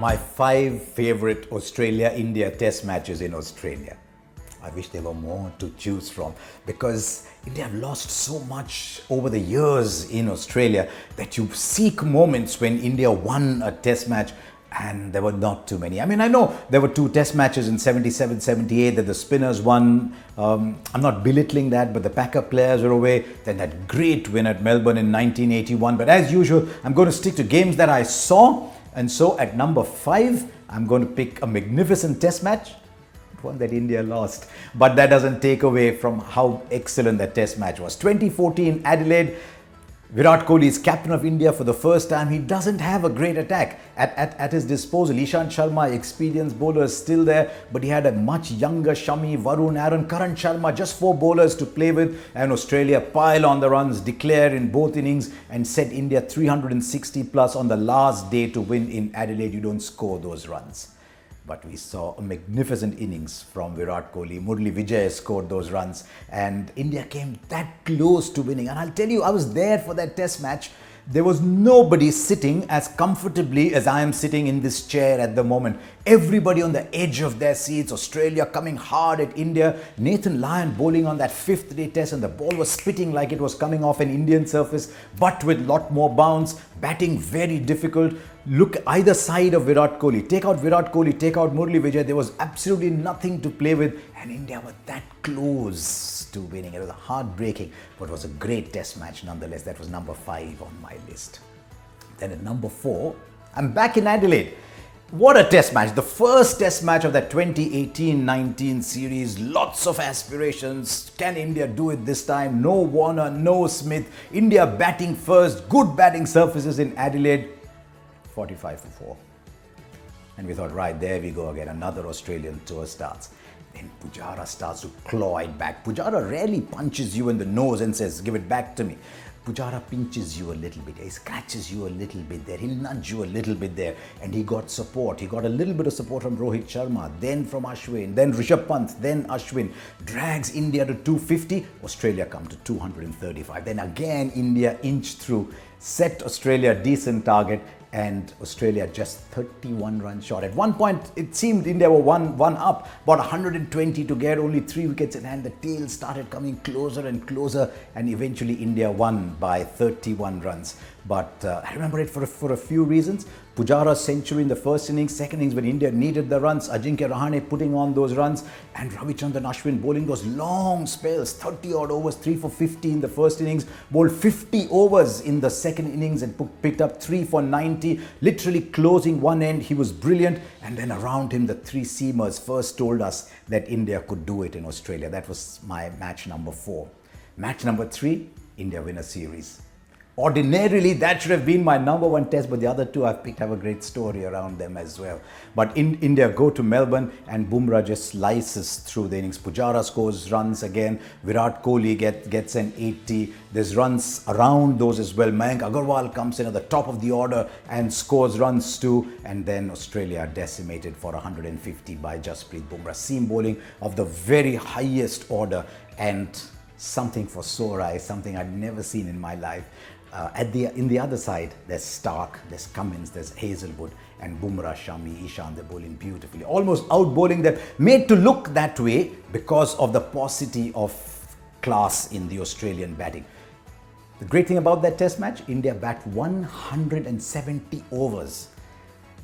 My 5 favorite Australia-India test matches in Australia. I wish there were more to choose from because India have lost so much over the years in Australia that you seek moments when India won a test match and there were not too many. I mean, I know there were 2 test matches in 77, 78 that the spinners won. I'm not belittling that, but the Packer players were away. Then that great win at Melbourne in 1981. But as usual, I'm going to stick to games that I saw. And so at number 5, I'm going to pick a magnificent test match, one that India lost. But that doesn't take away from how excellent that test match was. 2014 Adelaide, Virat Kohli is captain of India for the first time. He doesn't have a great attack at his disposal. Ishant Sharma, experienced bowler, is still there, but he had a much younger Shami, Varun, Aaron, Karan Sharma, just 4 bowlers to play with. And Australia pile on the runs, declare in both innings and set India 360 plus on the last day to win in Adelaide. You don't score those runs. But we saw a magnificent innings from Virat Kohli. Murali Vijay scored those runs and India came that close to winning. And I'll tell you, I was there for that test match. There was nobody sitting as comfortably as I am sitting in this chair at the moment. Everybody on the edge of their seats. Australia coming hard at India. Nathan Lyon bowling on that 5th day test and the ball was spitting like it was coming off an Indian surface, but with lot more bounce. Batting very difficult. Look either side of Virat Kohli. Take out Virat Kohli, take out Murali Vijay. There was absolutely nothing to play with. And India were that close to winning. It was heartbreaking, but it was a great test match nonetheless. That was number 5 on my list. Then at number 4, I'm back in Adelaide. What a test match. The first test match of that 2018-19 series. Lots of aspirations. Can India do it this time? No Warner, no Smith. India batting first. Good batting surfaces in Adelaide. 45 for 4. And we thought, right, there we go again. Another Australian tour starts. Then Pujara starts to claw it back. Pujara rarely punches you in the nose and says, give it back to me. Pujara pinches you a little bit. He scratches you a little bit there. He'll nudge you a little bit there. And he got support. He got a little bit of support from Rohit Sharma, then from Ashwin, then Rishabh Pant, then Ashwin. Drags India to 250. Australia come to 235. Then again, India inched through, set Australia a decent target. And Australia just 31 runs short. At one point, it seemed India were one up, about 120 to get, only 3 wickets in hand. The tail started coming closer and closer, and eventually India won by 31 runs. But I remember it for a few reasons. Pujara's century in the first innings, second innings when India needed the runs, Ajinkya Rahane putting on those runs, and Ravichandran Ashwin bowling those long spells, 30 odd overs, 3 for 50 in the first innings, bowled 50 overs in the second innings and picked up 3 for 90, literally closing one end. He was brilliant. And then around him, the 3 seamers first told us that India could do it in Australia. That was my match number 4. Match number 3, India win a series. Ordinarily, that should have been my number 1 test, but the other 2 I've picked have a great story around them as well. But in India go to Melbourne and Bumrah just slices through the innings. Pujara scores runs again. Virat Kohli gets an 80. There's runs around those as well. Mayank Agarwal comes in at the top of the order and scores runs too. And then Australia decimated for 150 by Jasprit Bumrah. Seam bowling of the very highest order and something for sore eyes, something I'd never seen in my life. In the other side, there's Stark, there's Cummins, there's Hazelwood, and Bumrah, Shami, Ishant, they're bowling beautifully. Almost out-bowling them, made to look that way because of the paucity of class in the Australian batting. The great thing about that test match, India bat 170 overs.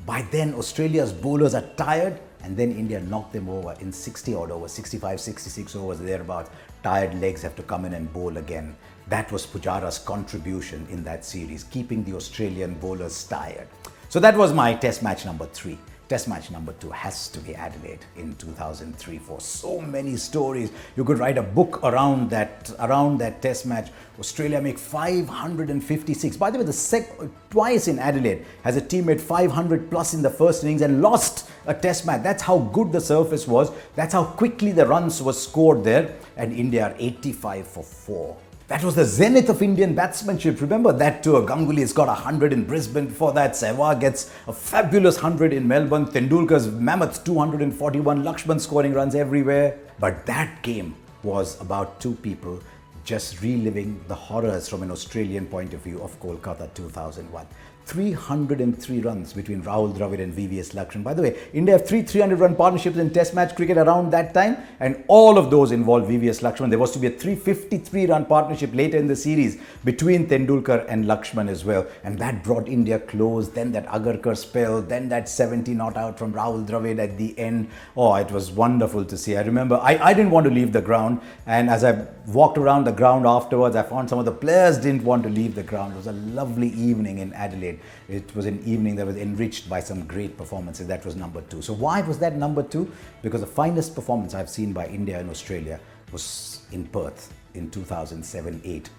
By then, Australia's bowlers are tired, and then India knocked them over in 60 odd overs, 65, 66 overs, thereabouts. Tired legs have to come in and bowl again. That was Pujara's contribution in that series, keeping the Australian bowlers tired. So that was my test match number 3. Test match number 2 has to be Adelaide in 2003. For so many stories, you could write a book around that test match. Australia make 556. By the way, twice in Adelaide has a team made 500 plus in the first innings and lost a test match. That's how good the surface was. That's how quickly the runs were scored there. And India are 85 for 4. That was the zenith of Indian batsmanship. Remember that tour. Ganguly has got 100 in Brisbane. Before that, Sehwag gets a fabulous 100 in Melbourne. Tendulkar's mammoth 241. Laxman scoring runs everywhere. But that game was about 2 people just reliving the horrors from an Australian point of view of Kolkata 2001. 303 runs between Rahul, Dravid and VVS Laxman. By the way, India have 300-run partnerships in Test match cricket around that time, and all of those involved VVS Laxman. There was to be a 353-run partnership later in the series between Tendulkar and Laxman as well, and that brought India close. Then that Agarkar spell, then that 70 not out from Rahul Dravid at the end. Oh, it was wonderful to see. I remember I didn't want to leave the ground, and as I walked around the ground afterwards, I found some of the players didn't want to leave the ground. It was a lovely evening in Adelaide. It was an evening that was enriched by some great performances. That was number 2. So why was that number 2? Because the finest performance I've seen by India in Australia was in Perth in 2007-8.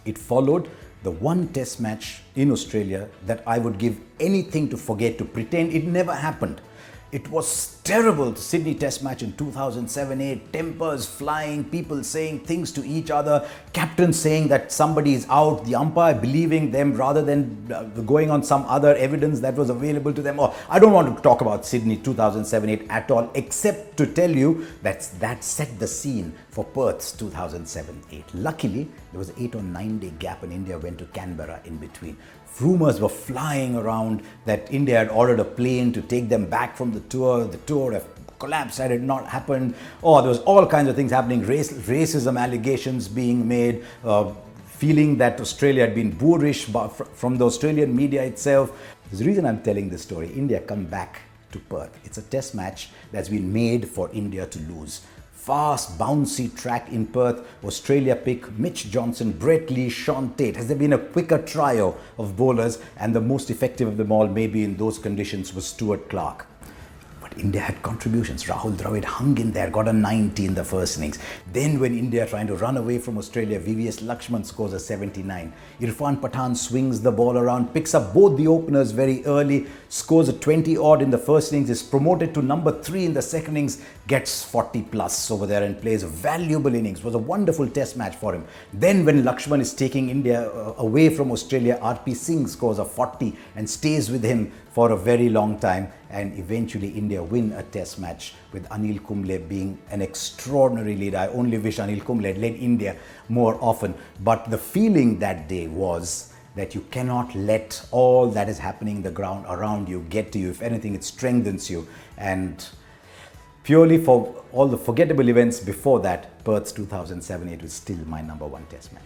It followed the one test match in Australia that I would give anything to forget, to pretend it never happened. It was terrible, the Sydney Test match in 2007-8, tempers flying, people saying things to each other, captains saying that somebody is out, the umpire believing them rather than going on some other evidence that was available to them. I don't want to talk about Sydney 2007-8 at all, except to tell you that set the scene for Perth's 2007-8. Luckily, there was an 8 or 9 day gap and India went to Canberra in between. Rumours were flying around that India had ordered a plane to take them back from the tour. The tour had collapsed had it not happened. There was all kinds of things happening. Racism allegations being made. Feeling that Australia had been boorish from the Australian media itself. There's a reason I'm telling this story. India come back to Perth. It's a test match that's been made for India to lose. Fast, bouncy track in Perth. Australia pick Mitch Johnson, Brett Lee, Sean Tate. Has there been a quicker trio of bowlers? And the most effective of them all, maybe in those conditions, was Stuart Clark. But India had contributions. Rahul Dravid hung in there, got a 90 in the first innings. Then when India trying to run away from Australia, VVS Laxman scores a 79. Irfan Pathan swings the ball around, picks up both the openers very early, scores a 20 odd in the first innings, is promoted to number 3 in the second innings, gets 40 plus over there and plays a valuable innings. It was a wonderful test match for him. Then when Laxman is taking India away from Australia, RP Singh scores a 40 and stays with him for a very long time, and eventually India win a test match with Anil Kumble being an extraordinary leader. I only wish Anil Kumble had led India more often, but the feeling that day was that you cannot let all that is happening in the ground around you get to you. If anything, it strengthens you. And purely for all the forgettable events before that, Perth's 2007-8 was still my number 1 test match.